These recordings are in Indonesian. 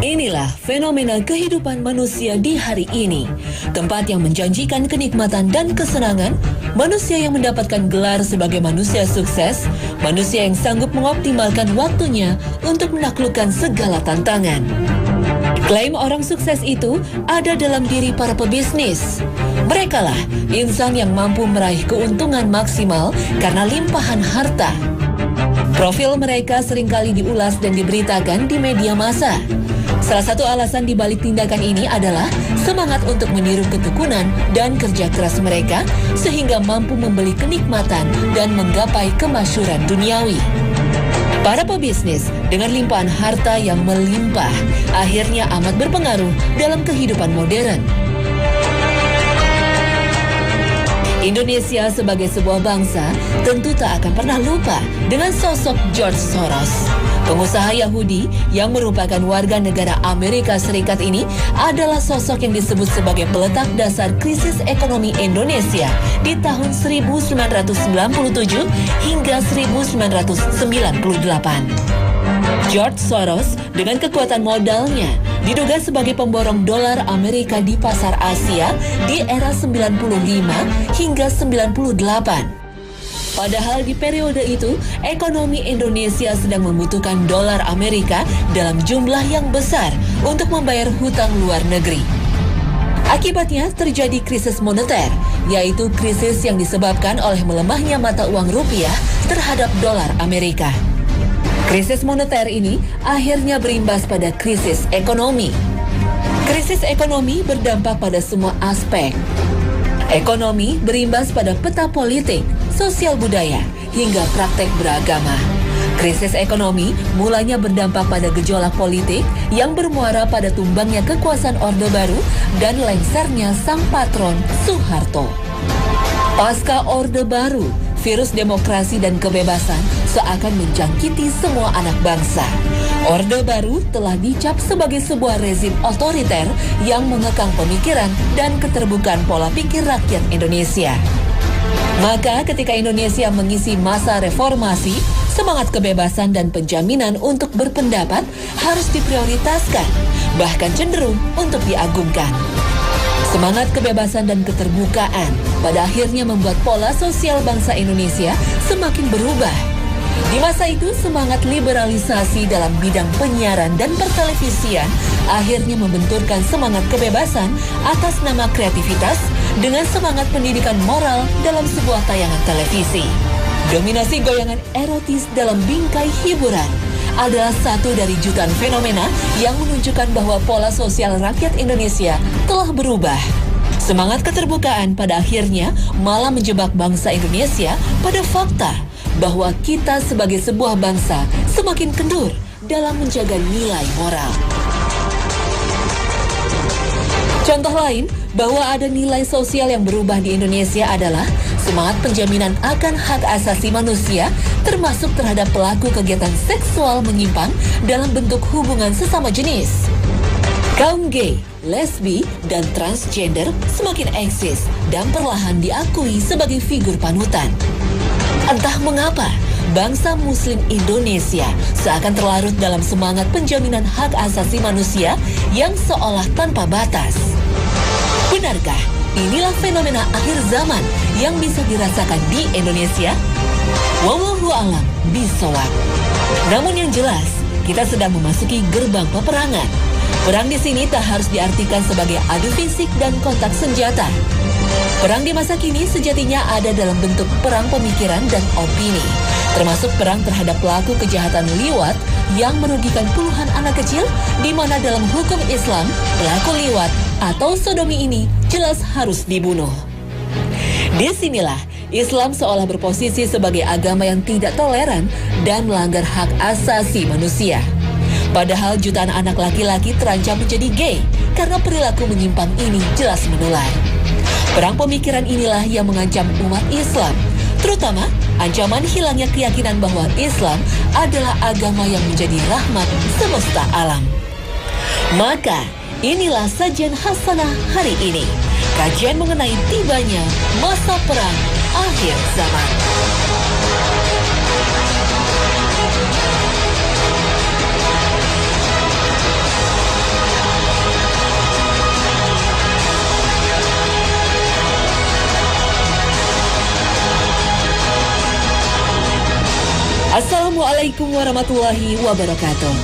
Inilah fenomena kehidupan manusia di hari ini. Tempat yang menjanjikan kenikmatan dan kesenangan, manusia yang mendapatkan gelar sebagai manusia sukses, manusia yang sanggup mengoptimalkan waktunya untuk menaklukkan segala tantangan. Klaim orang sukses itu ada dalam diri para pebisnis. Merekalah insan yang mampu meraih keuntungan maksimal karena limpahan harta. Profil mereka seringkali diulas dan diberitakan di media massa. Salah satu alasan di balik tindakan ini adalah semangat untuk meniru ketekunan dan kerja keras mereka sehingga mampu membeli kenikmatan dan menggapai kemasyhuran duniawi. Para pebisnis dengan limpahan harta yang melimpah akhirnya amat berpengaruh dalam kehidupan modern. Indonesia sebagai sebuah bangsa tentu tak akan pernah lupa dengan sosok George Soros. Pengusaha Yahudi yang merupakan warga negara Amerika Serikat ini adalah sosok yang disebut sebagai peletak dasar krisis ekonomi Indonesia di tahun 1997 hingga 1998. George Soros dengan kekuatan modalnya diduga sebagai pemborong dolar Amerika di pasar Asia di era 95 hingga 98. Padahal di periode itu, ekonomi Indonesia sedang membutuhkan dolar Amerika dalam jumlah yang besar untuk membayar hutang luar negeri. Akibatnya terjadi krisis moneter, yaitu krisis yang disebabkan oleh melemahnya mata uang rupiah terhadap dolar Amerika. Krisis moneter ini akhirnya berimbas pada krisis ekonomi. Krisis ekonomi berdampak pada semua aspek. Ekonomi berimbas pada peta politik, sosial budaya, hingga praktek beragama. Krisis ekonomi mulanya berdampak pada gejolak politik yang bermuara pada tumbangnya kekuasaan Orde Baru dan lengsernya sang patron Soeharto. Pasca Orde Baru, virus demokrasi dan kebebasan seakan menjangkiti semua anak bangsa. Orde Baru telah dicap sebagai sebuah rezim otoriter yang mengekang pemikiran dan keterbukaan pola pikir rakyat Indonesia. Maka ketika Indonesia mengisi masa reformasi, semangat kebebasan dan penjaminan untuk berpendapat harus diprioritaskan, bahkan cenderung untuk diagungkan. Semangat kebebasan dan keterbukaan pada akhirnya membuat pola sosial bangsa Indonesia semakin berubah. Di masa itu, semangat liberalisasi dalam bidang penyiaran dan pertelevisian akhirnya membenturkan semangat kebebasan atas nama kreativitas dengan semangat pendidikan moral dalam sebuah tayangan televisi. Dominasi goyangan erotis dalam bingkai hiburan adalah satu dari jutaan fenomena yang menunjukkan bahwa pola sosial rakyat Indonesia telah berubah. Semangat keterbukaan pada akhirnya malah menjebak bangsa Indonesia pada fakta bahwa kita sebagai sebuah bangsa semakin kendur dalam menjaga nilai moral. Contoh lain bahwa ada nilai sosial yang berubah di Indonesia adalah semangat penjaminan akan hak asasi manusia, termasuk terhadap pelaku kegiatan seksual menyimpang dalam bentuk hubungan sesama jenis. Kaum gay, lesbi, dan transgender semakin eksis dan perlahan diakui sebagai figur panutan. Entah mengapa, bangsa Muslim Indonesia seakan terlarut dalam semangat penjaminan hak asasi manusia yang seolah tanpa batas. Benarkah inilah fenomena akhir zaman yang bisa dirasakan di Indonesia? Wallahu a'lam bishawab. Namun yang jelas, kita sedang memasuki gerbang peperangan. Perang di sini tak harus diartikan sebagai adu fisik dan kontak senjata. Perang di masa kini sejatinya ada dalam bentuk perang pemikiran dan opini, termasuk perang terhadap pelaku kejahatan liwat yang merugikan puluhan anak kecil, di mana dalam hukum Islam, pelaku liwat atau sodomi ini jelas harus dibunuh. Disinilah Islam seolah berposisi sebagai agama yang tidak toleran dan melanggar hak asasi manusia. Padahal jutaan anak laki-laki terancam menjadi gay karena perilaku menyimpang ini jelas menular. Perang pemikiran inilah yang mengancam umat Islam, terutama ancaman hilangnya keyakinan bahwa Islam adalah agama yang menjadi rahmat semesta alam. Maka inilah sajian Hasanah hari ini, kajian mengenai tibanya masa perang akhir zaman. Assalamualaikum warahmatullahi wabarakatuh.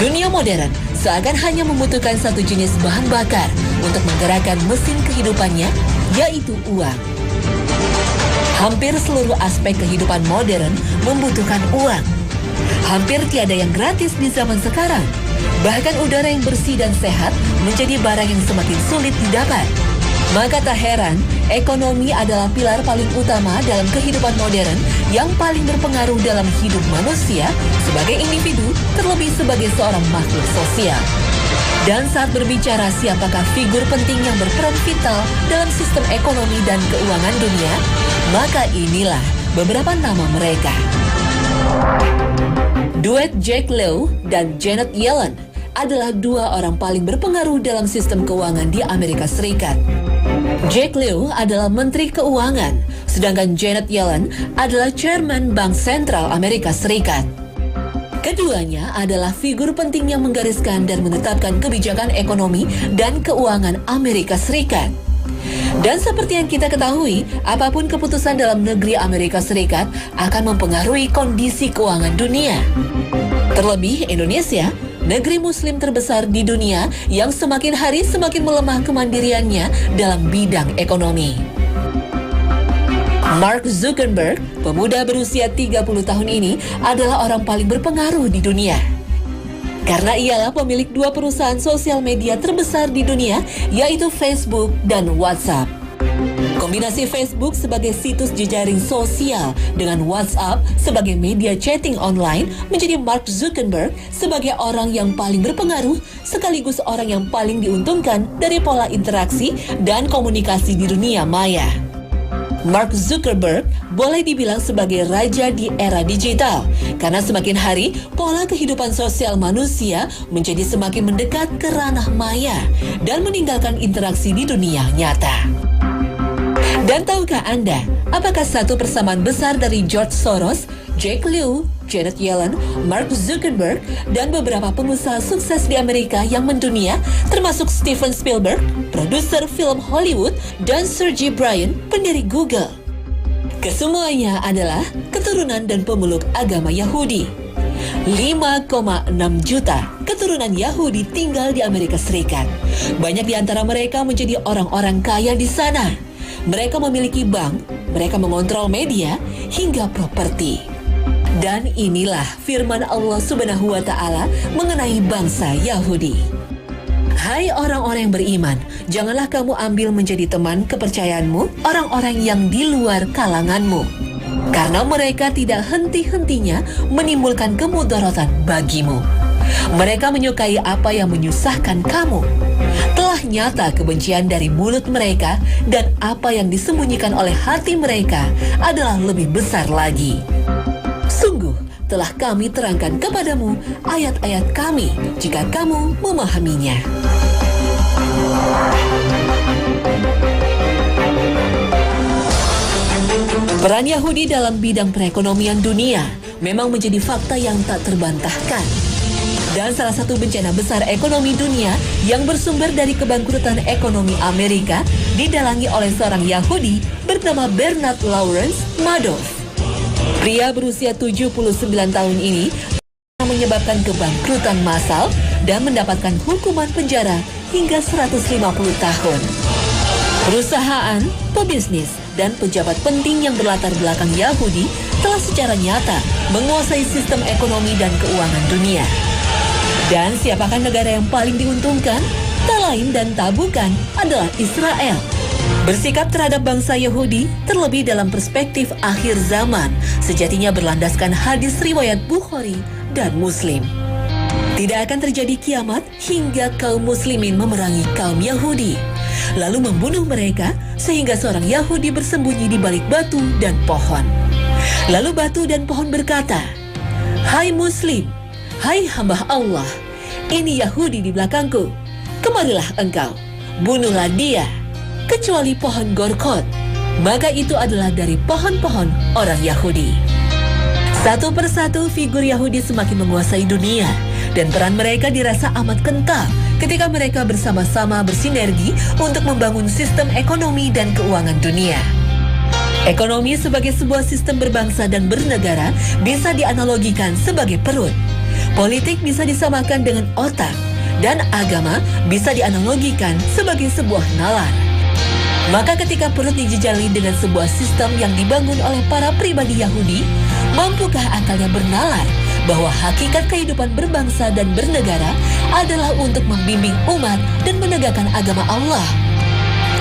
Dunia modern seakan hanya membutuhkan satu jenis bahan bakar untuk menggerakkan mesin kehidupannya, yaitu uang. Hampir seluruh aspek kehidupan modern membutuhkan uang. Hampir tiada yang gratis di zaman sekarang. Bahkan udara yang bersih dan sehat menjadi barang yang semakin sulit didapat. Maka tak heran, ekonomi adalah pilar paling utama dalam kehidupan modern yang paling berpengaruh dalam hidup manusia sebagai individu, terlebih sebagai seorang makhluk sosial. Dan saat berbicara siapakah figur penting yang berperan vital dalam sistem ekonomi dan keuangan dunia, maka inilah beberapa nama mereka. Duet Jack Lew dan Janet Yellen adalah dua orang paling berpengaruh dalam sistem keuangan di Amerika Serikat. Jack Lew adalah Menteri Keuangan, sedangkan Janet Yellen adalah Chairman Bank Sentral Amerika Serikat. Keduanya adalah figur penting yang menggariskan dan menetapkan kebijakan ekonomi dan keuangan Amerika Serikat. Dan seperti yang kita ketahui, apapun keputusan dalam negeri Amerika Serikat akan mempengaruhi kondisi keuangan dunia. Terlebih Indonesia, negeri muslim terbesar di dunia yang semakin hari semakin melemah kemandiriannya dalam bidang ekonomi. Mark Zuckerberg, pemuda berusia 30 tahun ini, adalah orang paling berpengaruh di dunia. Karena ialah pemilik dua perusahaan sosial media terbesar di dunia, yaitu Facebook dan WhatsApp. Kombinasi Facebook sebagai situs jejaring sosial dengan WhatsApp sebagai media chatting online menjadi Mark Zuckerberg sebagai orang yang paling berpengaruh sekaligus orang yang paling diuntungkan dari pola interaksi dan komunikasi di dunia maya. Mark Zuckerberg boleh dibilang sebagai raja di era digital karena semakin hari pola kehidupan sosial manusia menjadi semakin mendekat ke ranah maya dan meninggalkan interaksi di dunia nyata. Dan tahukah Anda, apakah satu persamaan besar dari George Soros, Jack Lew, Janet Yellen, Mark Zuckerberg, dan beberapa pengusaha sukses di Amerika yang mendunia, termasuk Steven Spielberg, produser film Hollywood, dan Sergey Brin, pendiri Google. Kesemuanya adalah keturunan dan pemeluk agama Yahudi. 5,6 juta keturunan Yahudi tinggal di Amerika Serikat. Banyak di antara mereka menjadi orang-orang kaya di sana. Mereka memiliki bank, mereka mengontrol media, hingga properti. Dan inilah firman Allah Subhanahu wa Ta'ala mengenai bangsa Yahudi. Hai orang-orang yang beriman, janganlah kamu ambil menjadi teman kepercayaanmu orang-orang yang di luar kalanganmu. Karena mereka tidak henti-hentinya menimbulkan kemudaratan bagimu. Mereka menyukai apa yang menyusahkan kamu. Telah nyata kebencian dari mulut mereka dan apa yang disembunyikan oleh hati mereka adalah lebih besar lagi. Sungguh telah kami terangkan kepadamu ayat-ayat kami jika kamu memahaminya. Peran Yahudi dalam bidang perekonomian dunia memang menjadi fakta yang tak terbantahkan. Dan salah satu bencana besar ekonomi dunia yang bersumber dari kebangkrutan ekonomi Amerika didalangi oleh seorang Yahudi bernama Bernard Lawrence Madoff. Pria berusia 79 tahun ini menyebabkan kebangkrutan massal dan mendapatkan hukuman penjara hingga 150 tahun. Perusahaan, pebisnis, dan pejabat penting yang berlatar belakang Yahudi telah secara nyata menguasai sistem ekonomi dan keuangan dunia. Dan siapakah negara yang paling diuntungkan? Tak lain dan tak bukan adalah Israel. Bersikap terhadap bangsa Yahudi, terlebih dalam perspektif akhir zaman, sejatinya berlandaskan hadis riwayat Bukhari dan Muslim. Tidak akan terjadi kiamat hingga kaum muslimin memerangi kaum Yahudi, lalu membunuh mereka sehingga seorang Yahudi bersembunyi di balik batu dan pohon. Lalu batu dan pohon berkata, "Hai Muslim, hai hamba Allah, ini Yahudi di belakangku. Kemarilah engkau, bunuhlah dia, kecuali pohon Gorkot." Maka itu adalah dari pohon-pohon orang Yahudi. Satu persatu figur Yahudi semakin menguasai dunia, dan peran mereka dirasa amat kental ketika mereka bersama-sama bersinergi untuk membangun sistem ekonomi dan keuangan dunia. Ekonomi sebagai sebuah sistem berbangsa dan bernegara bisa dianalogikan sebagai perut. Politik bisa disamakan dengan otak, dan agama bisa dianalogikan sebagai sebuah nalar. Maka ketika perut dijejali dengan sebuah sistem yang dibangun oleh para pribadi Yahudi, mampukah akalnya bernalar bahwa hakikat kehidupan berbangsa dan bernegara adalah untuk membimbing umat dan menegakkan agama Allah?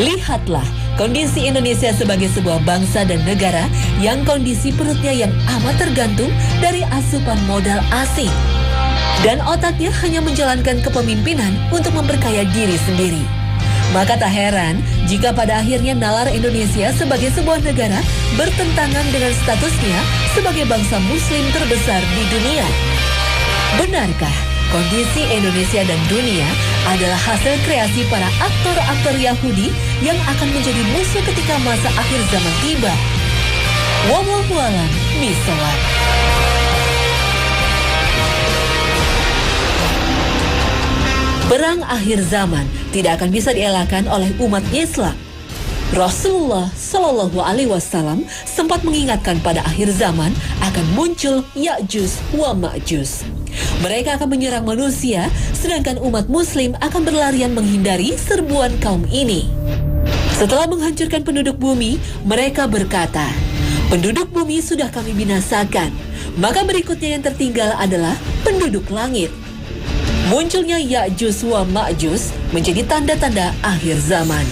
Lihatlah kondisi Indonesia sebagai sebuah bangsa dan negara yang kondisi perutnya yang amat tergantung dari asupan modal asing. Dan otaknya hanya menjalankan kepemimpinan untuk memperkaya diri sendiri. Maka tak heran jika pada akhirnya nalar Indonesia sebagai sebuah negara bertentangan dengan statusnya sebagai bangsa muslim terbesar di dunia. Benarkah kondisi Indonesia dan dunia adalah hasil kreasi para aktor-aktor Yahudi yang akan menjadi musuh ketika masa akhir zaman tiba? Wallahu a'lam bishawab. Perang akhir zaman tidak akan bisa dielakkan oleh umat Islam. Rasulullah Shallallahu Alaihi Wasallam sempat mengingatkan pada akhir zaman akan muncul Ya'juj wa Ma'juj. Mereka akan menyerang manusia, sedangkan umat muslim akan berlarian menghindari serbuan kaum ini. Setelah menghancurkan penduduk bumi, mereka berkata, penduduk bumi sudah kami binasakan, maka berikutnya yang tertinggal adalah penduduk langit. Munculnya Ya'juj wa Ma'juj menjadi tanda-tanda akhir zaman.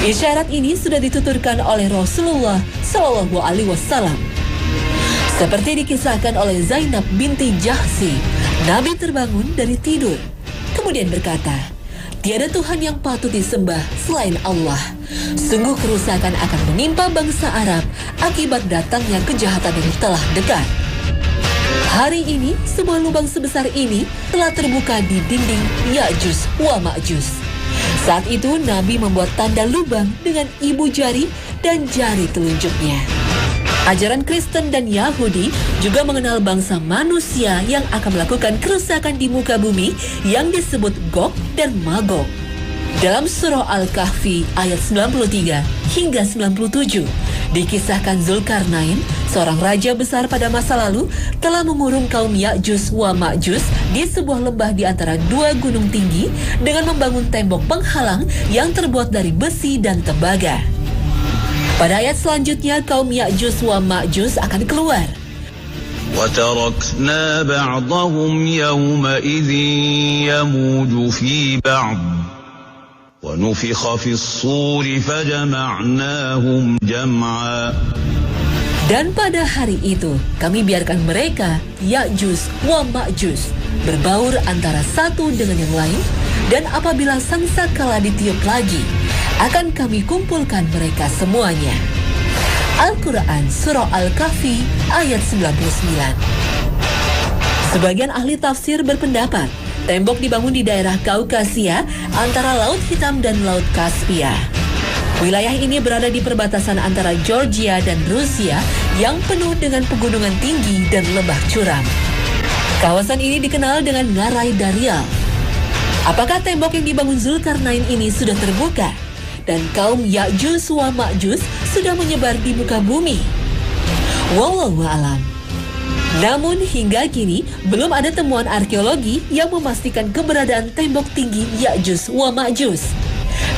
Isyarat ini sudah dituturkan oleh Rasulullah Shallallahu Alaihi Wasallam. Seperti dikisahkan oleh Zainab binti Jahsy, Nabi terbangun dari tidur, kemudian berkata, tiada Tuhan yang patut disembah selain Allah. Sungguh kerusakan akan menimpa bangsa Arab akibat datangnya kejahatan yang telah dekat. Hari ini, sebuah lubang sebesar ini telah terbuka di dinding Ya'juj wa Ma'juj. Saat itu Nabi membuat tanda lubang dengan ibu jari dan jari telunjuknya. Ajaran Kristen dan Yahudi juga mengenal bangsa manusia yang akan melakukan kerusakan di muka bumi yang disebut Gog dan Magog. Dalam surah Al-Kahfi ayat 93 hingga 97, dikisahkan Zulkarnain, seorang raja besar pada masa lalu, telah mengurung kaum Ya'juj wa Ma'juj di sebuah lembah di antara dua gunung tinggi dengan membangun tembok penghalang yang terbuat dari besi dan tembaga. Pada ayat selanjutnya, kaum Ya'juj wa Ma'juj akan keluar. وَتَرَكْنَا بَعْضَهُمْ يَوْمَئِذٍ يَمُوجُ فِي بَعْضٍ وَنُفِخَ فِي الصُّورِ فَجَمَعْنَاهُمْ جَمْعًا. Dan pada hari itu, kami biarkan mereka, Ya'juj wa Ma'juj, berbaur antara satu dengan yang lain, dan apabila sangkakala ditiup lagi, akan kami kumpulkan mereka semuanya. Al-Quran Surah Al-Kahfi ayat 99. Sebagian ahli tafsir berpendapat, tembok dibangun di daerah Kaukasia antara Laut Hitam dan Laut Kaspia. Wilayah ini berada di perbatasan antara Georgia dan Rusia yang penuh dengan pegunungan tinggi dan lembah curam. Kawasan ini dikenal dengan Ngarai Darial. Apakah tembok yang dibangun Zulkarnain ini sudah terbuka dan kaum Ya'juj wa Ma'juj sudah menyebar di muka bumi? Wallahu a'lam. Namun hingga kini belum ada temuan arkeologi yang memastikan keberadaan tembok tinggi Ya'juj wa Ma'juj.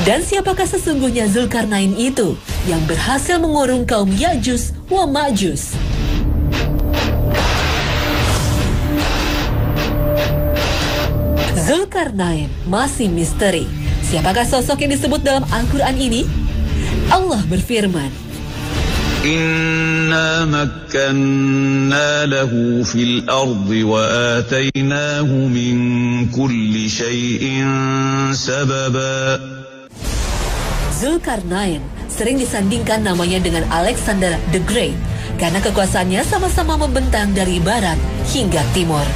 Dan siapakah sesungguhnya Zulkarnain itu yang berhasil mengurung kaum Ya'juj wa Ma'juj? Zulkarnain masih misteri. Siapakah sosok yang disebut dalam Al-Quran ini? Allah berfirman, Inna makkanna lahu fil ardi wa atainahu min kulli syai'in sababa. Zulkarnain sering disandingkan namanya dengan Alexander the Great karena kekuasaannya sama-sama membentang dari barat hingga timur.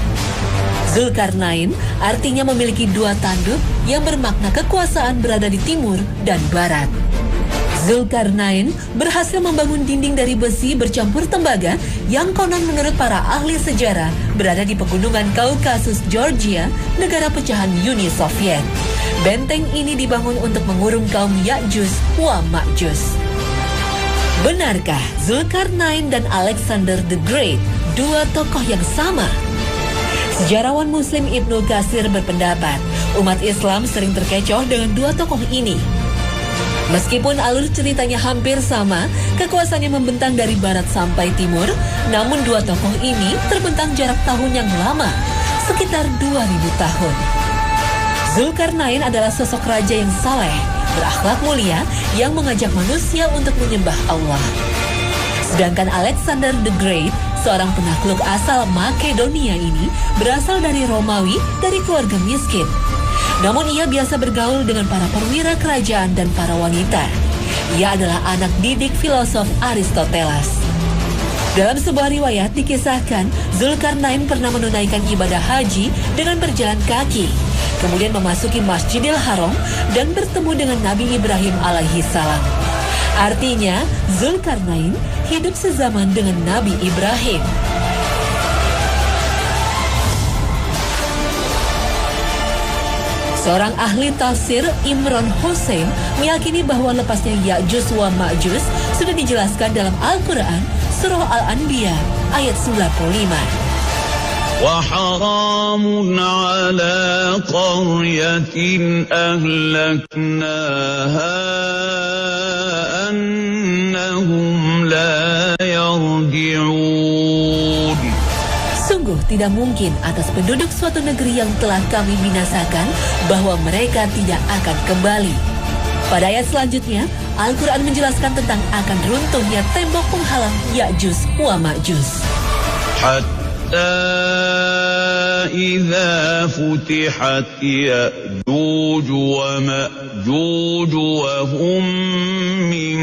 Zulkarnain artinya memiliki dua tanduk yang bermakna kekuasaan berada di timur dan barat. Zulkarnain berhasil membangun dinding dari besi bercampur tembaga yang konon menurut para ahli sejarah berada di pegunungan Kaukasus Georgia, negara pecahan Uni Soviet. Benteng ini dibangun untuk mengurung kaum Ya'juj wa Ma'juj. Benarkah Zulkarnain dan Alexander the Great dua tokoh yang sama? Sejarawan Muslim Ibnu Katsir berpendapat umat Islam sering terkecoh dengan dua tokoh ini. Meskipun alur ceritanya hampir sama, kekuasaannya membentang dari barat sampai timur, namun dua tokoh ini terbentang jarak tahun yang lama, sekitar 2000 tahun. Zulkarnain adalah sosok raja yang saleh, berakhlak mulia, yang mengajak manusia untuk menyembah Allah. Sedangkan Alexander the Great, seorang penakluk asal Makedonia ini, berasal dari Romawi, dari keluarga miskin. Namun ia biasa bergaul dengan para perwira kerajaan dan para wanita. Ia adalah anak didik filosof Aristoteles. Dalam sebuah riwayat dikisahkan, Zulkarnain pernah menunaikan ibadah haji dengan berjalan kaki, kemudian memasuki Masjidil Haram dan bertemu dengan Nabi Ibrahim alaihi salam. Artinya, Zulkarnain hidup sezaman dengan Nabi Ibrahim. Seorang ahli tafsir, Imron Hussein, meyakini bahwa lepasnya Ya'juj wa Ma'juj sudah dijelaskan dalam Al-Quran, Surah Al-Anbiya, ayat 95. وَحَرَامٌ عَلَى قَرْيَةٍ أَهْلَكْنَاهَا أَنَّهُمْ لَا يَرْجِعُونَ. Sungguh tidak mungkin atas penduduk suatu negeri yang telah kami binasakan bahwa mereka tidak akan kembali. Pada ayat selanjutnya, Al-Quran menjelaskan tentang akan runtuhnya tembok penghalang Ya'juj wa Ma'juj. Hatta idza futihat Ya'juj wa Ma'juj wa hum min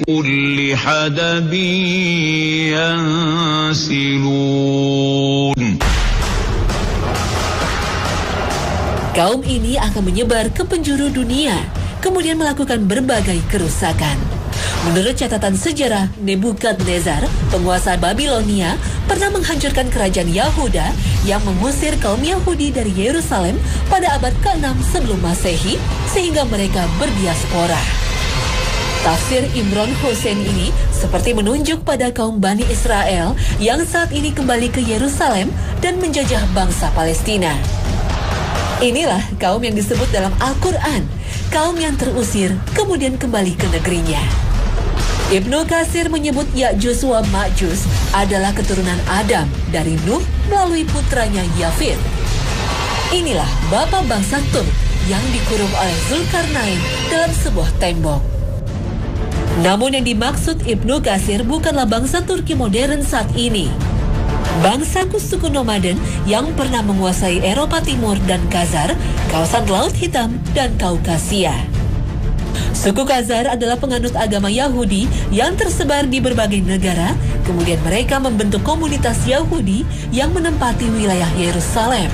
kulli hadabin yansilun. Kaum ini akan menyebar ke penjuru dunia, kemudian melakukan berbagai kerusakan. Menurut catatan sejarah, Nebukadnezar, penguasa Babilonia, pernah menghancurkan kerajaan Yahuda yang mengusir kaum Yahudi dari Yerusalem pada abad ke-6 sebelum Masehi, sehingga mereka berdiaspora. Tafsir Imron Hussein ini seperti menunjuk pada kaum Bani Israel yang saat ini kembali ke Yerusalem dan menjajah bangsa Palestina. Inilah kaum yang disebut dalam Al-Quran, kaum yang terusir kemudian kembali ke negerinya. Ibnu Katsir menyebut Ya'juj wa Ma'juj adalah keturunan Adam dari Nuh melalui putranya Yafith. Inilah bapa bangsa Turk yang dikurung oleh Zulkarnain dalam sebuah tembok. Namun yang dimaksud Ibnu Katsir bukanlah bangsa Turki modern saat ini. Bangsa suku nomaden yang pernah menguasai Eropa Timur dan Khazar, kawasan Laut Hitam, dan Kaukasia. Suku Khazar adalah penganut agama Yahudi yang tersebar di berbagai negara, kemudian mereka membentuk komunitas Yahudi yang menempati wilayah Yerusalem.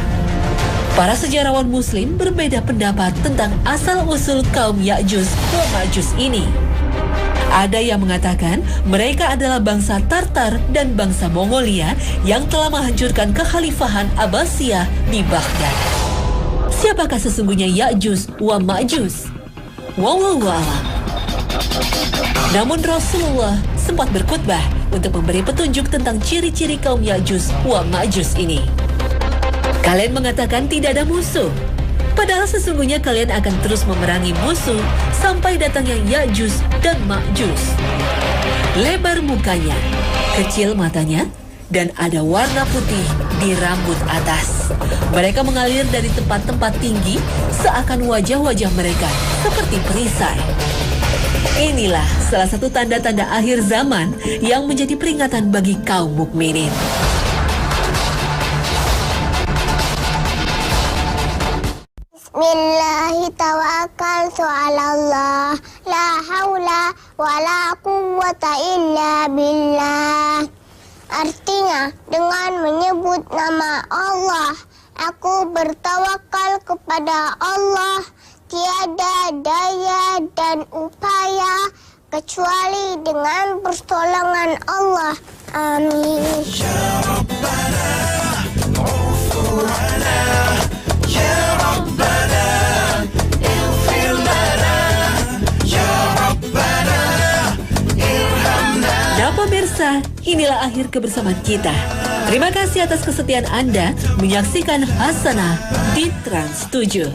Para sejarawan Muslim berbeda pendapat tentang asal-usul kaum Ya'juj wa Ma'juj ini. Ada yang mengatakan mereka adalah bangsa Tartar dan bangsa Mongolia yang telah menghancurkan kekhalifahan Abbasiyah di Baghdad. Siapakah sesungguhnya Ya'juj wa Ma'juj? Wallahu a'lam. Namun Rasulullah sempat berkhutbah untuk memberi petunjuk tentang ciri-ciri kaum Ya'juj wa Ma'juj ini. Kalian mengatakan tidak ada musuh, padahal sesungguhnya kalian akan terus memerangi musuh sampai datangnya Ya'juj dan Ma'juj. Lebar mukanya, kecil matanya, dan ada warna putih di rambut atas. Mereka mengalir dari tempat-tempat tinggi, seakan wajah-wajah mereka seperti perisai. Inilah salah satu tanda-tanda akhir zaman yang menjadi peringatan bagi kaum mukminin. Bismillahi tawakkaltu 'alallah, la haula wa la quwwata illa billah. Artinya, dengan menyebut nama Allah, aku bertawakal kepada Allah. Tiada daya dan upaya kecuali dengan pertolongan Allah. Amin. Ya Rabbana, ghfurana, ya Rabbana, ighfir lana, ya Rabbana, irhamna. inilah akhir kebersamaan kita. Terima kasih atas kesetiaan Anda menyaksikan Hasanah di Trans 7.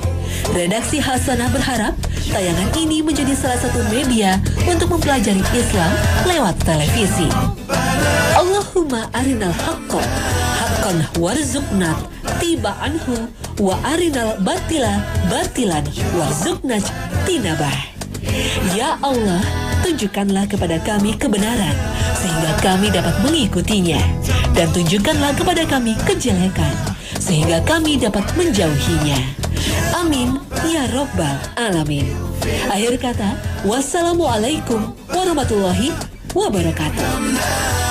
Redaksi Hasanah berharap tayangan ini menjadi salah satu media untuk mempelajari Islam lewat televisi. Allahumma arinal haqqo haqqan warzuqna tiba anhu wa arinal batila batilan warzuqna tinabah. Ya Allah, tunjukkanlah kepada kami kebenaran sehingga kami dapat mengikutinya, dan tunjukkanlah kepada kami kejelekan sehingga kami dapat menjauhinya. Amin ya Rabbal Alamin. Akhir kata, wassalamualaikum warahmatullahi wabarakatuh.